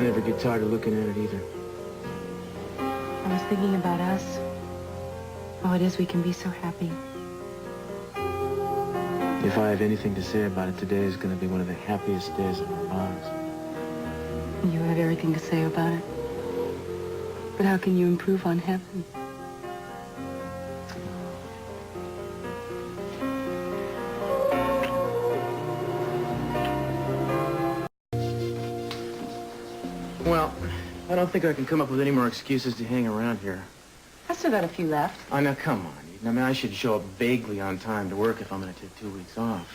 I never get tired of looking at it either. I was thinking about us. How it is we can be so happy. If I have anything to say about it, today is going to be one of the happiest days of our lives. You have everything to say about it. But how can you improve on heaven? Well, I don't think I can come up with any more excuses to hang around here. I still got a few left. Oh, now, come on, Eden. I mean, I should show up vaguely on time to work if I'm going to take 2 weeks off.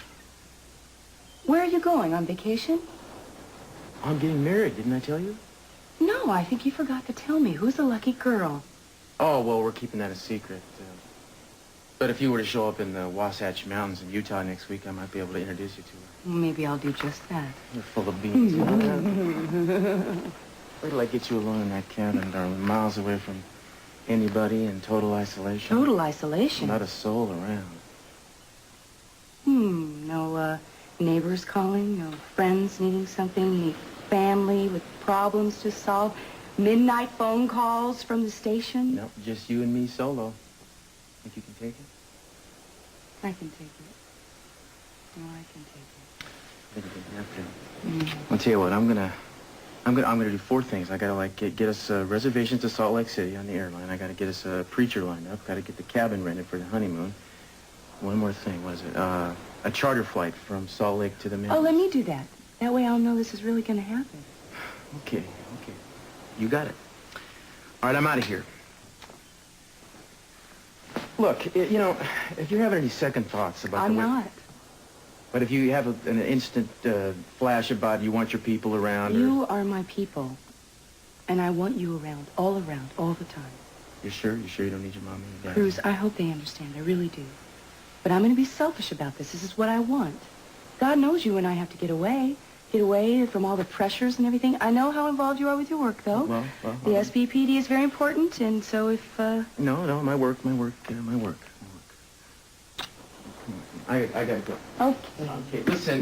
Where are you going? On vacation? I'm getting married, didn't I tell you? No, I think you forgot to tell me. Who's the lucky girl? Oh, well, we're keeping that a secret. But if you were to show up in the Wasatch Mountains in Utah next week, I might be able to introduce you to her. Well, maybe I'll do just that. You're full of beans. Wait till I get you alone in that cabin, darling, miles away from anybody, in total isolation. Total isolation? Not a soul around. No, neighbors calling, no friends needing something, any family with problems to solve, midnight phone calls from the station? No, just you and me solo. Think you can take it? I can take it. No, I can take it. I think you're gonna have to. I'll tell you what, I'm gonna do 4 things. I gotta get us reservations to Salt Lake City on the airline. I gotta get us a preacher lined up. Gotta get the cabin rented for the honeymoon. One more thing, what is it? A charter flight from Salt Lake to the mountains. Oh, let me do that. That way I'll know this is really gonna happen. Okay. You got it. All right, I'm out of here. Look, you know, if you're having any second thoughts about I'm not. But if you have an instant flash about you want your people around... You are my people. And I want you around, all the time. You're sure? You sure you don't need your mom and your dad? Cruz, I hope they understand. I really do. But I'm going to be selfish about this. This is what I want. God knows you and I have to get away. Get away from all the pressures and everything. I know how involved you are with your work, though. Well. The SBPD is very important, and so if... No, my work. I gotta go. Okay, listen,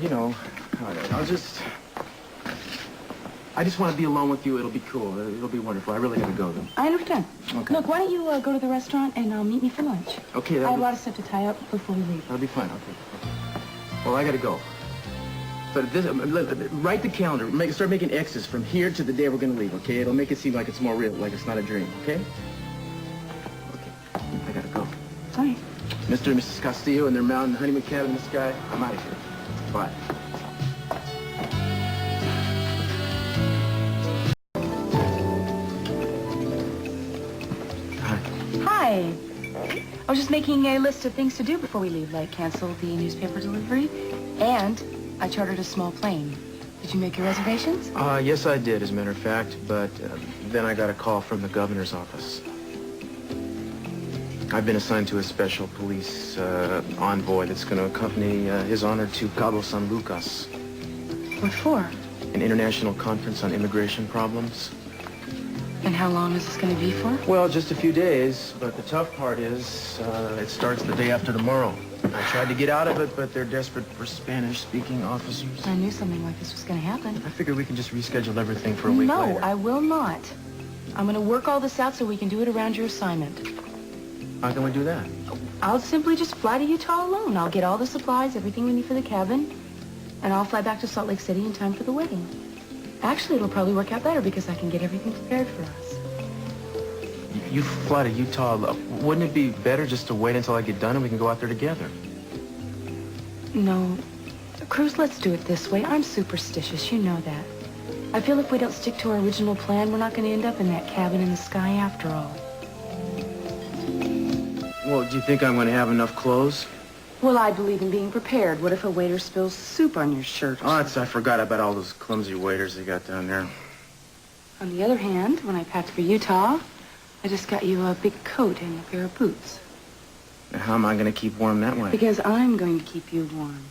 you know, I just want to be alone with you. It'll be cool. It'll be wonderful. I really gotta go, though. I understand. Okay. Look, why don't you go to the restaurant and meet me for lunch? Okay, I have a lot of stuff to tie up before we leave. That'll be fine, okay. Well, I gotta go. But this, write the calendar. Start making X's from here to the day we're gonna leave, okay? It'll make it seem like it's more real, like it's not a dream, okay? Okay, I gotta go. All right. Mr. and Mrs. Castillo and their mountain honeymoon cabin in the sky, I'm out of here. Bye. Hi. I was just making a list of things to do before we leave, like cancel the newspaper delivery, and I chartered a small plane. Did you make your reservations? Yes, I did, as a matter of fact, but then I got a call from the governor's office. I've been assigned to a special police envoy that's going to accompany His Honor to Cabo San Lucas. What for? An international conference on immigration problems. And how long is this going to be for? Well, just a few days, but the tough part is it starts the day after tomorrow. I tried to get out of it, but they're desperate for Spanish-speaking officers. I knew something like this was going to happen. I figured we can just reschedule everything for a week later. No, I will not. I'm going to work all this out so we can do it around your assignment. How can we do that? I'll simply just fly to Utah alone. I'll get all the supplies, everything we need for the cabin, and I'll fly back to Salt Lake City in time for the wedding. Actually, it'll probably work out better because I can get everything prepared for us. You fly to Utah. Wouldn't it be better just to wait until I get done and we can go out there together? No. Cruz, let's do it this way. I'm superstitious. You know that. I feel if we don't stick to our original plan, we're not going to end up in that cabin in the sky after all. Well, do you think I'm going to have enough clothes? Well, I believe in being prepared. What if a waiter spills soup on your shirt? Oh, I forgot about all those clumsy waiters they got down there. On the other hand, when I packed for Utah, I just got you a big coat and a pair of boots. And how am I going to keep warm that way? Because I'm going to keep you warm.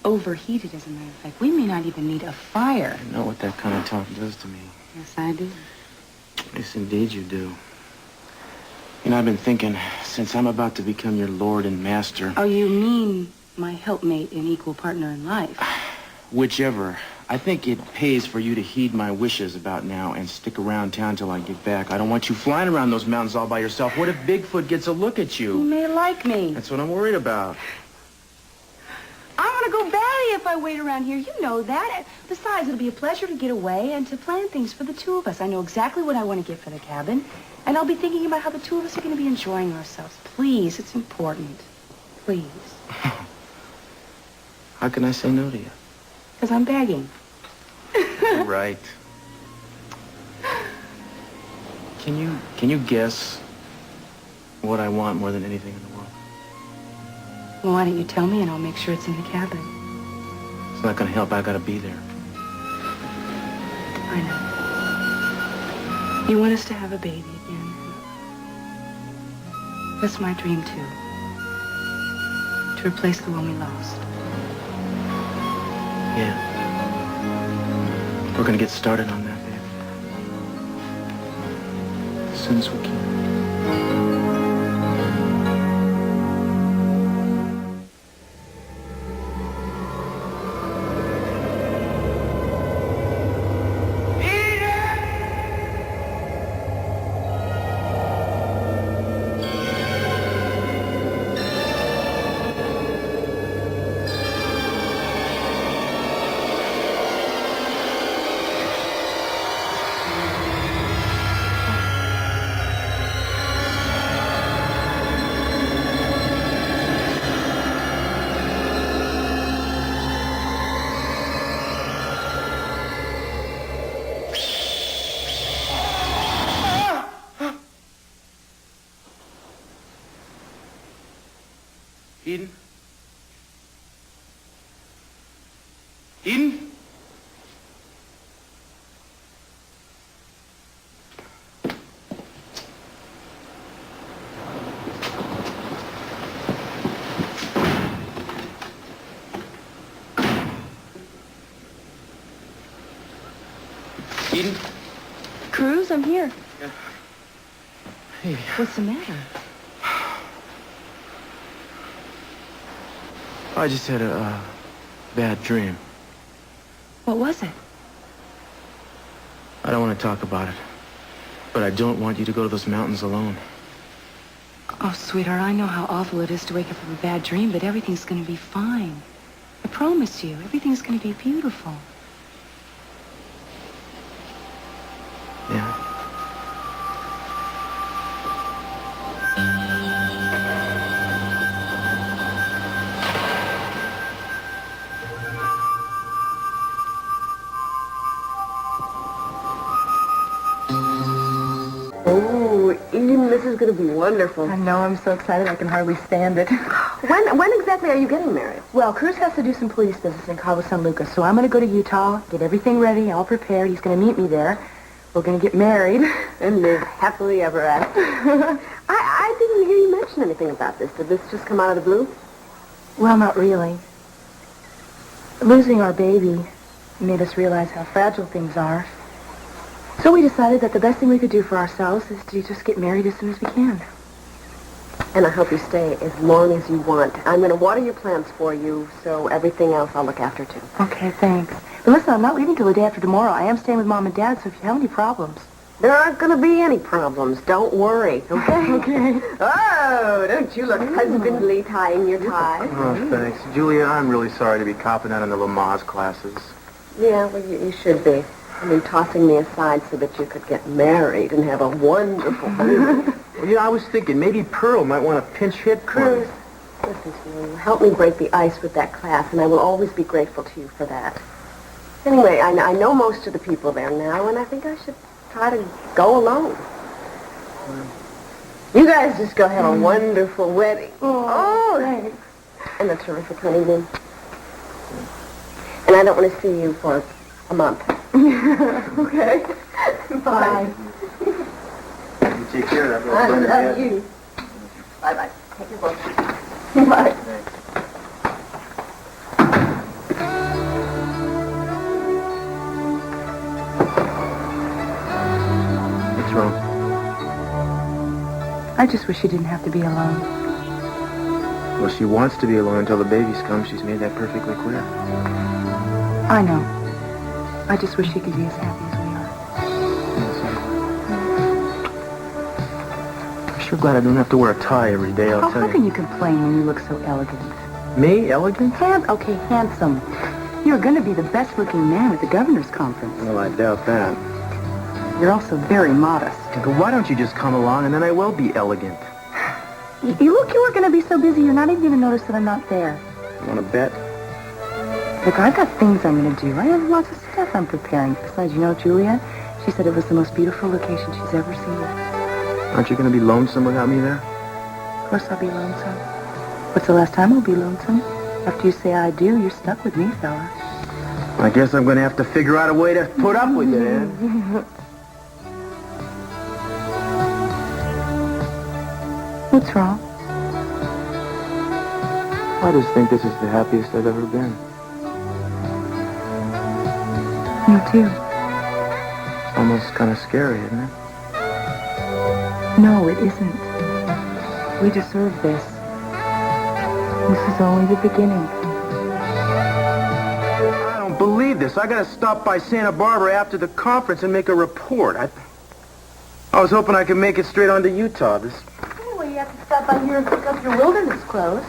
Overheated, as a matter of fact. We may not even need a fire. I know what that kind of talk does to me. Yes, I do. Yes, indeed you do. You know, I've been thinking, since I'm about to become your lord and master... Oh, you mean my helpmate and equal partner in life? Whichever. I think it pays for you to heed my wishes about now and stick around town till I get back. I don't want you flying around those mountains all by yourself. What if Bigfoot gets a look at you? He may like me. That's what I'm worried about. I'm gonna go batty if I wait around here. You know that. Besides, it'll be a pleasure to get away and to plan things for the two of us. I know exactly what I want to get for the cabin. And I'll be thinking about how the two of us are going to be enjoying ourselves. Please, it's important. Please. How can I say no to you? Because I'm begging. Right. Can you guess what I want more than anything in the world? Well, why don't you tell me and I'll make sure it's in the cabin. It's not gonna help. I gotta be there. I know. You want us to have a baby again. That's my dream, too. To replace the one we lost. Yeah. We're gonna get started on that, baby. As soon as we can. Eden? Eden? Eden? Cruz, I'm here. Yeah. Hey. What's the matter? I just had a bad dream. What was it? I don't want to talk about it. But I don't want you to go to those mountains alone. Oh, sweetheart, I know how awful it is to wake up from a bad dream, but everything's going to be fine. I promise you, everything's going to be beautiful. Yeah. Oh, Eden, this is going to be wonderful. I know, I'm so excited I can hardly stand it. When exactly are you getting married? Well, Cruz has to do some police business in Cabo San Lucas, so I'm going to go to Utah, get everything ready, all prepared. He's going to meet me there. We're going to get married. And live happily ever after. I didn't hear you mention anything about this. Did this just come out of the blue? Well, not really. Losing our baby made us realize how fragile things are. So we decided that the best thing we could do for ourselves is to just get married as soon as we can. And I hope you stay as long as you want. I'm going to water your plants for you, so everything else I'll look after, too. Okay, thanks. But listen, I'm not leaving till the day after tomorrow. I am staying with Mom and Dad, so if you have any problems... There aren't going to be any problems. Don't worry, okay? Okay. Oh, don't you look husbandly tying your tie. Oh, thanks. Julia, I'm really sorry to be copping out in the Lamaze classes. Yeah, well, you should be. I mean, tossing me aside so that you could get married and have a wonderful honeymoon. Well, I was thinking maybe Pearl might want to pinch hit Cruz, listen to me. Help me break the ice with that class, and I will always be grateful to you for that. Anyway, I know most of the people there now, and I think I should try to go alone. You guys just go have a wonderful wedding. Oh, thanks. And a terrific honeymoon. And I don't want to see you for a month. Okay. Bye. You take care of that. I love you. Bye-bye. Take your book. Bye. What's wrong? I just wish you didn't have to be alone. Well, she wants to be alone until the babies come. She's made that perfectly clear. I know. I just wish she could be as happy as we are. I'm sure glad I don't have to wear a tie every day, I'll tell How you. can you complain when you look so elegant? Me? Elegant? Okay, handsome. You're going to be the best-looking man at the governor's conference. Well, I doubt that. You're also very modest. But why don't you just come along and then I will be elegant? You were going to be so busy, you're not even going to notice that I'm not there. You want to bet? Look, I've got things I'm going to do. I have lots of stuff I'm preparing. Besides, you know Julia? She said it was the most beautiful location she's ever seen. Aren't you going to be lonesome without me there? Of course I'll be lonesome. What's the last time I'll be lonesome? After you say I do, you're stuck with me, fella. I guess I'm going to have to figure out a way to put up with it, Ann. What's wrong? I just think this is the happiest I've ever been. Me too. It's almost kind of scary, isn't it? No, it isn't. We deserve this. This is only the beginning. I don't believe this. I got to stop by Santa Barbara after the conference and make a report. I was hoping I could make it straight on to Utah. Anyway, you have to stop by here and pick up your wilderness clothes.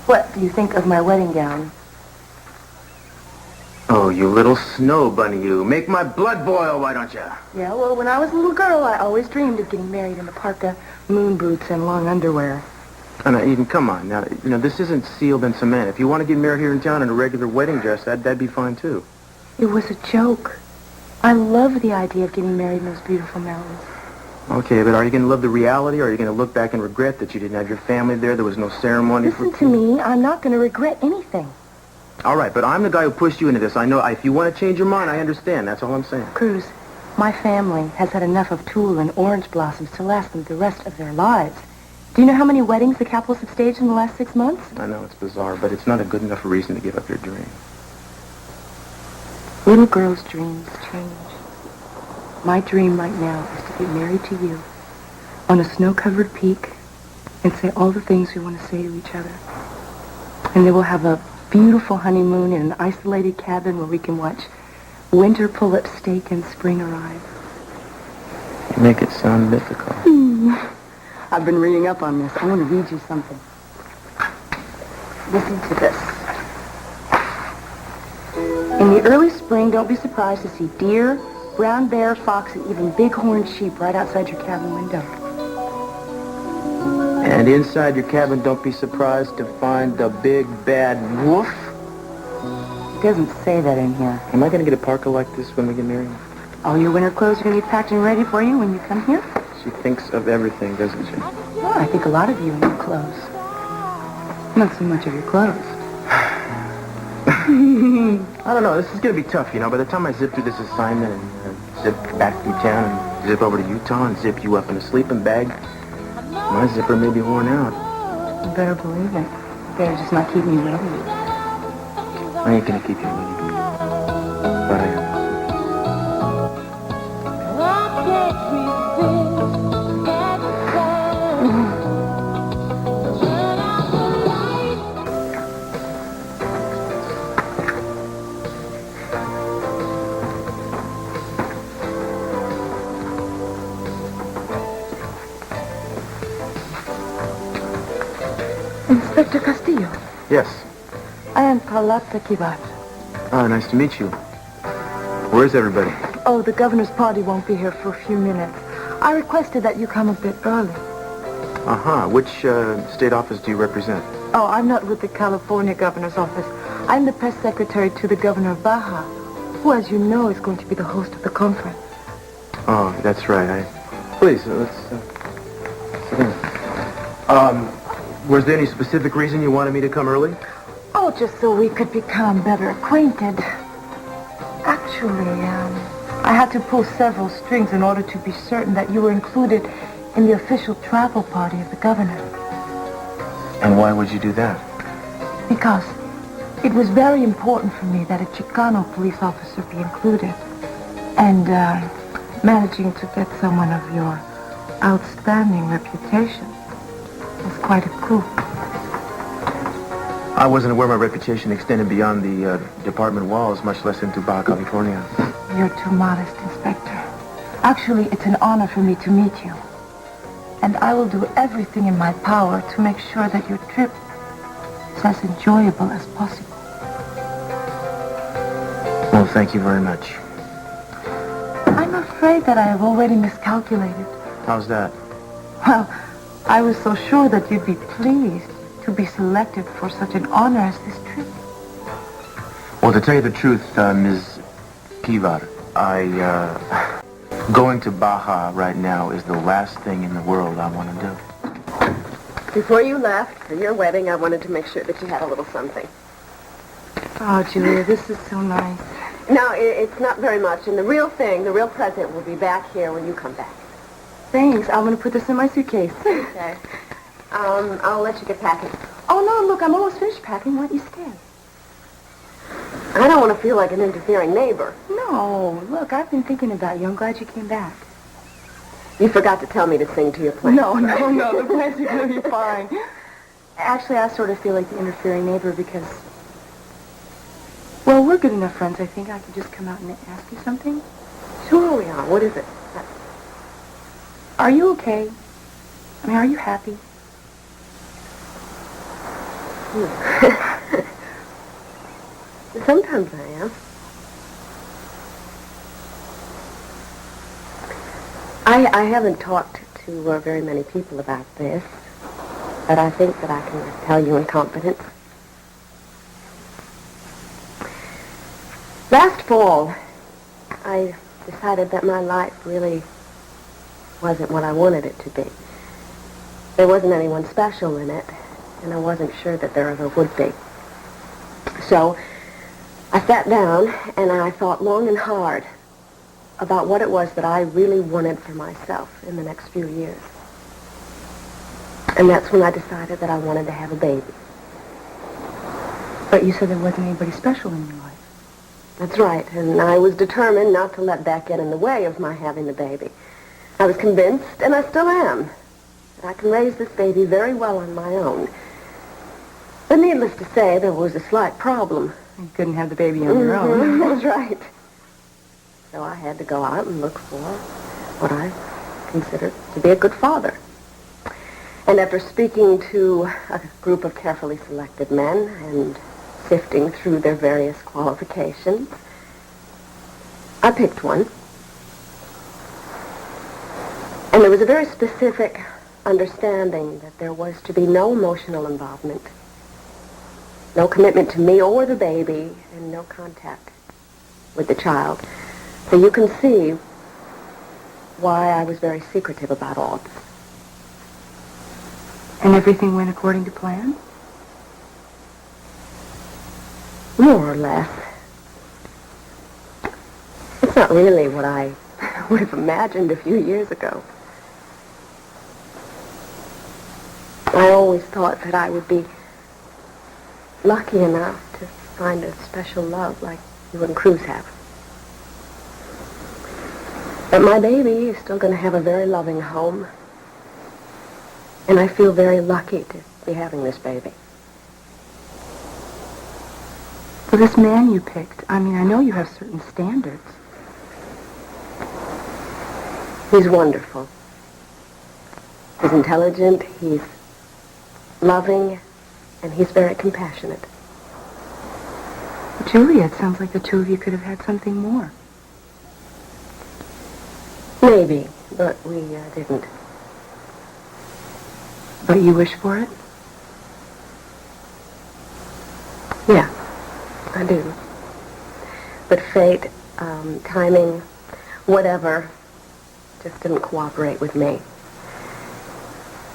What do you think of my wedding gown? Oh, you little snow bunny, you. Make my blood boil, why don't you? Yeah, well, when I was a little girl, I always dreamed of getting married in a parka, moon boots, and long underwear. Oh, now, Eden, come on. Now, this isn't sealed in cement. If you want to get married here in town in a regular wedding dress, that'd be fine, too. It was a joke. I love the idea of getting married in those beautiful mountains. Okay, but are you going to love the reality, or are you going to look back and regret that you didn't have your family there, there was no ceremony? Listen to me. I'm not going to regret anything. All right, but I'm the guy who pushed you into this. I know if you want to change your mind, I understand. That's all I'm saying. Cruz, my family has had enough of tulle and orange blossoms to last them the rest of their lives. Do you know how many weddings the Capitals have staged in the last 6 months? I know it's bizarre, but it's not a good enough reason to give up your dream. Little girls' dreams change. My dream right now is to get married to you on a snow-covered peak and say all the things we want to say to each other. And then we'll have a beautiful honeymoon in an isolated cabin where we can watch winter pull up steak and spring arrive. You make it sound mythical. I've been reading up on this. I want to read you something. Listen to this. In the early spring, don't be surprised to see deer, brown bear, fox, and even big-horned sheep right outside your cabin window. And inside your cabin, don't be surprised to find the big bad wolf. It doesn't say that in here. Am I going to get a parka like this when we get married? All your winter clothes are going to be packed and ready for you when you come here? She thinks of everything, doesn't she? Well, I think a lot of you in your clothes. Not so much of your clothes. I don't know. This is going to be tough, By the time I zip through this assignment and zip back through town and zip over to Utah and zip you up in a sleeping bag, my zipper may be worn out. You better believe it. You better just not keep me waiting. I ain't going to keep you waiting. Bye. Inspector Castillo, Yes. I am Carlotta Kibat. Nice to meet you. Where's everybody? Oh, the governor's party won't be here for a few minutes. I requested that you come a bit early. Uh-huh. Which state office do you represent? Oh, I'm not with the California governor's office. I'm the press secretary to the governor of Baja, who, as you know, is going to be the host of the conference. Oh, that's right. Please, let's sit in. Was there any specific reason you wanted me to come early? Oh, just so we could become better acquainted. Actually, I had to pull several strings in order to be certain that you were included in the official travel party of the governor. And why would you do that? Because it was very important for me that a Chicano police officer be included. And managing to get someone of your outstanding reputation was quite a coup. I wasn't aware my reputation extended beyond the department walls, much less into Baja California. You're too modest, Inspector. Actually, it's an honor for me to meet you. And I will do everything in my power to make sure that your trip is as enjoyable as possible. Well, thank you very much. I'm afraid that I have already miscalculated. How's that? Well, I was so sure that you'd be pleased to be selected for such an honor as this trip. Well, to tell you the truth, Ms. Pivar, going to Baja right now is the last thing in the world I want to do. Before you left for your wedding, I wanted to make sure that you had a little something. Oh, Julia, this is so nice. No, it's not very much. And the real present will be back here when you come back. Thanks. I'm going to put this in my suitcase. Okay. I'll let you get packing. Oh, no, look, I'm almost finished packing. Why don't you stand? I don't want to feel like an interfering neighbor. No, look, I've been thinking about you. I'm glad you came back. You forgot to tell me to sing to your plants. No, the plants are going to be fine. Actually, I sort of feel like the interfering neighbor because, well, we're good enough friends, I think. I could just come out and ask you something. Sure we are. What is it? Are you okay? I mean, are you happy? Sometimes I am. I haven't talked to very many people about this, but I think that I can tell you in confidence. Last fall, I decided that my life really wasn't what I wanted it to be. There wasn't anyone special in it, and I wasn't sure that there ever would be. So I sat down and I thought long and hard about what it was that I really wanted for myself in the next few years. And that's when I decided that I wanted to have a baby. But you said there wasn't anybody special in your life. That's right, and I was determined not to let that get in the way of my having the baby. I was convinced, and I still am, that I can raise this baby very well on my own. But needless to say, there was a slight problem. You couldn't have the baby on your own. That's right. So I had to go out and look for what I considered to be a good father. And after speaking to a group of carefully selected men and sifting through their various qualifications, I picked one. And there was a very specific understanding that there was to be no emotional involvement, no commitment to me or the baby, and no contact with the child. So you can see why I was very secretive about all this. And everything went according to plan? More or less. It's not really what I would have imagined a few years ago. I always thought that I would be lucky enough to find a special love like you and Cruz have. But my baby is still going to have a very loving home. And I feel very lucky to be having this baby. For this man you picked, I mean, I know you have certain standards. He's wonderful. He's intelligent, he's loving, and he's very compassionate. Julia, it sounds like the two of you could have had something more. Maybe, but we didn't. But you wish for it? Yeah, I do. But fate, timing, whatever, just didn't cooperate with me.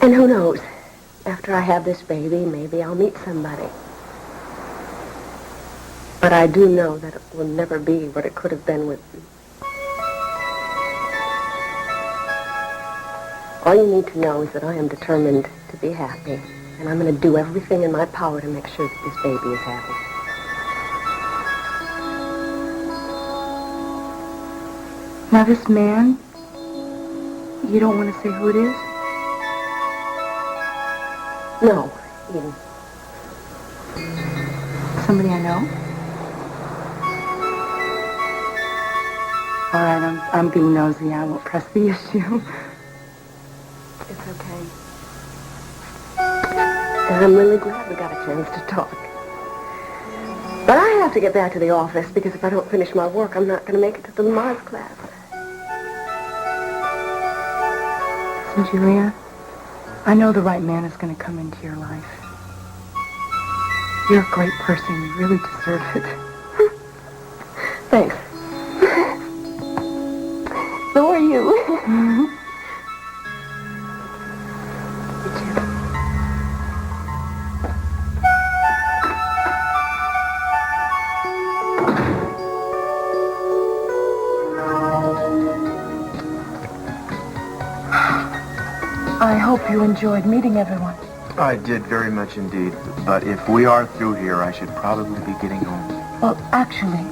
And who knows, after I have this baby, maybe I'll meet somebody. But I do know that it will never be what it could have been with you. All you need to know is that I am determined to be happy, and I'm going to do everything in my power to make sure that this baby is happy. Now this man, you don't want to say who it is? No, Eden. Somebody I know? All right, I'm being nosy. I won't press the issue. It's okay. And I'm really glad we got a chance to talk. But I have to get back to the office because if I don't finish my work, I'm not going to make it to the Mars class. Listen, Julia, I know the right man is going to come into your life. You're a great person. You really deserve it. Thanks. So are you. Mm-hmm. I hope you enjoyed meeting everyone. I did very much indeed. But if we are through here, I should probably be getting home. Well, actually,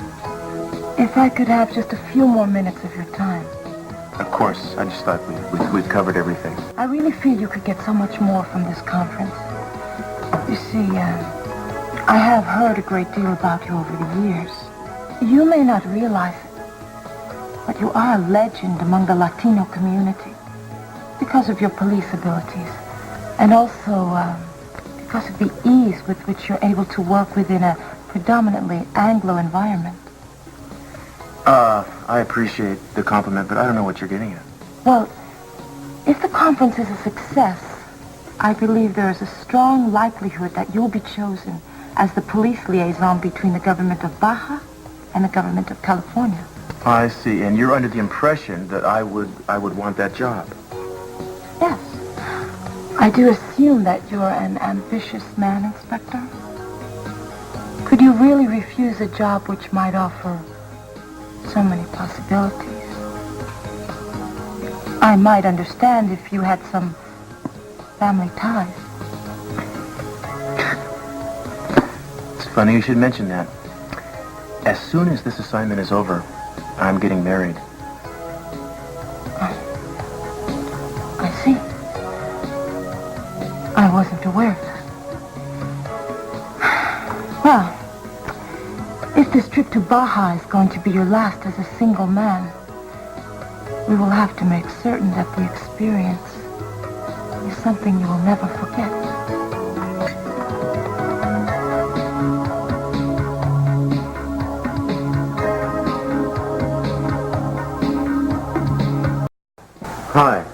if I could have just a few more minutes of your time. Of course, I just thought we'd covered everything. I really feel you could get so much more from this conference. You see, I have heard a great deal about you over the years. You may not realize it, but you are a legend among the Latino community because of your police abilities and also because of the ease with which you're able to work within a predominantly Anglo environment. I appreciate the compliment, but I don't know what you're getting at. Well, if the conference is a success, I believe there is a strong likelihood that you'll be chosen as the police liaison between the government of Baja and the government of California. I see, and you're under the impression that I would want that job. Yes. I do assume that you're an ambitious man, Inspector. Could you really refuse a job which might offer so many possibilities? I might understand if you had some family ties. It's funny you should mention that. As soon as this assignment is over, I'm getting married. I see. I wasn't aware of that. Well, if this trip to Baja is going to be your last as a single man, we will have to make certain that the experience is something you will never forget. Hi.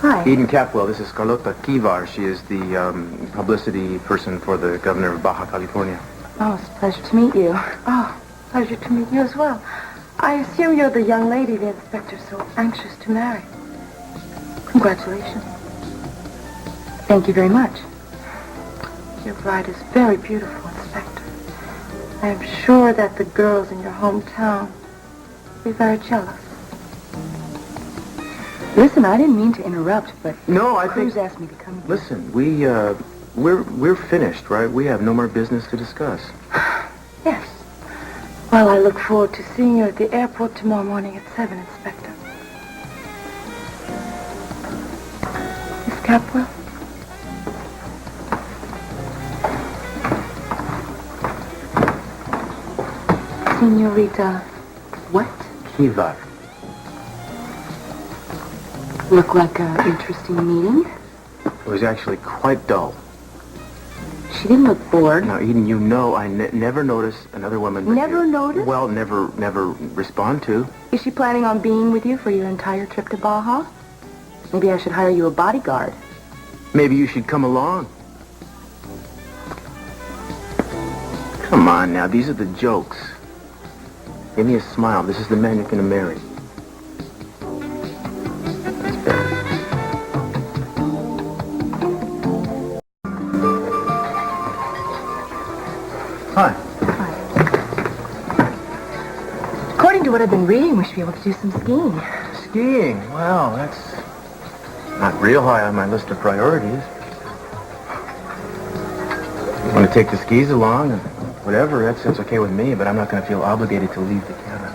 Hi. Eden Capwell, this is Carlota Kivar. She is the publicity person for the governor of Baja California. Oh, it's a pleasure to meet you. Oh, pleasure to meet you as well. I assume you're the young lady the inspector's so anxious to marry. Congratulations. Thank you very much. Your bride is very beautiful, Inspector. I am sure that the girls in your hometown will be very jealous. Listen, I didn't mean to interrupt, but No, I Cruz think... asked me to come here. Listen, we're finished, right? We have no more business to discuss. Yes. Well, I look forward to seeing you at the airport tomorrow morning at 7, Inspector. Miss Capwell? Senorita, what? Kivar. Look like an interesting meeting. It was actually quite dull. She didn't look bored. Now, Eden, you know I never notice another woman... but Never you. notice? Well, never respond to. Is she planning on being with you for your entire trip to Baja? Maybe I should hire you a bodyguard. Maybe you should come along. Come on now, these are the jokes. Give me a smile. This is the man you're going to marry. That's better. Hi. According to what I've been reading, we should be able to do some skiing. Skiing. Well, that's not real high on my list of priorities. You want to take the skis along and whatever, that's okay with me, but I'm not going to feel obligated to leave the cabin.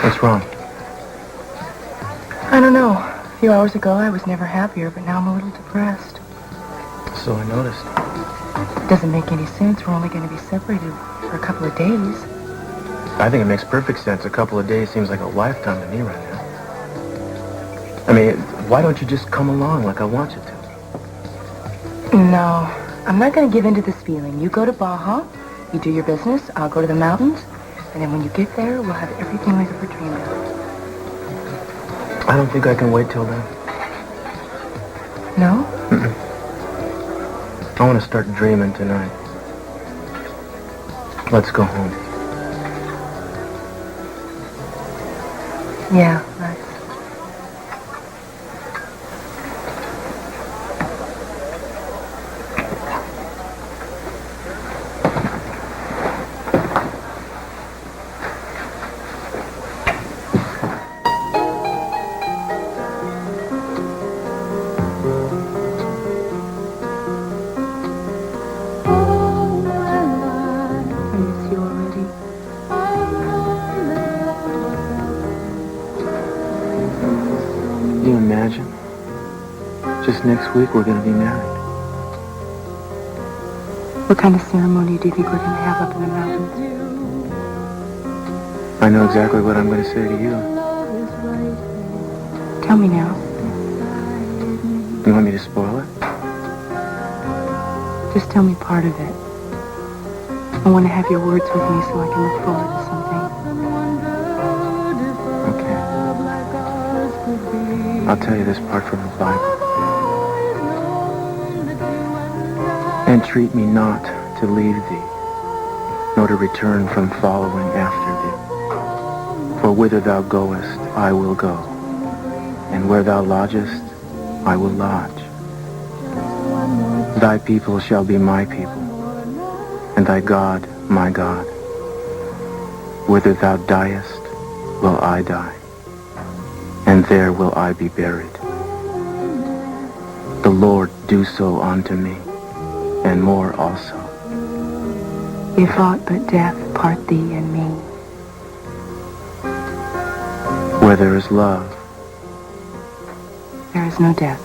What's wrong? I don't know. A few hours ago, I was never happier, but now I'm a little depressed. So I noticed. It doesn't make any sense. We're only going to be separated for a couple of days. I think it makes perfect sense. A couple of days seems like a lifetime to me right now. I mean, why don't you just come along like I want you to? No, I'm not going to give in to this feeling. You go to Baja, you do your business, I'll go to the mountains, and then when you get there, we'll have everything we've ever dreamed of. I don't think I can wait till then. No? Mm-mm. I want to start dreaming tonight. Let's go home. Yeah, let's. Can you imagine? Just next week we're going to be married. What kind of ceremony do you think we're going to have up in the mountains? I know exactly what I'm going to say to you. Tell me now. You want me to spoil it? Just tell me part of it. I want to have your words with me so I can look forward to something. Okay. I'll tell you this part from the Bible. Entreat me not to leave thee, nor to return from following after thee. For whither thou goest, I will go, and where thou lodgest, I will lodge. Thy people shall be my people, and thy God my God. Whither thou diest, will I die, and there will I be buried. The Lord do so unto me, and more also. If aught but death part thee and me. Where there is love, There is no death.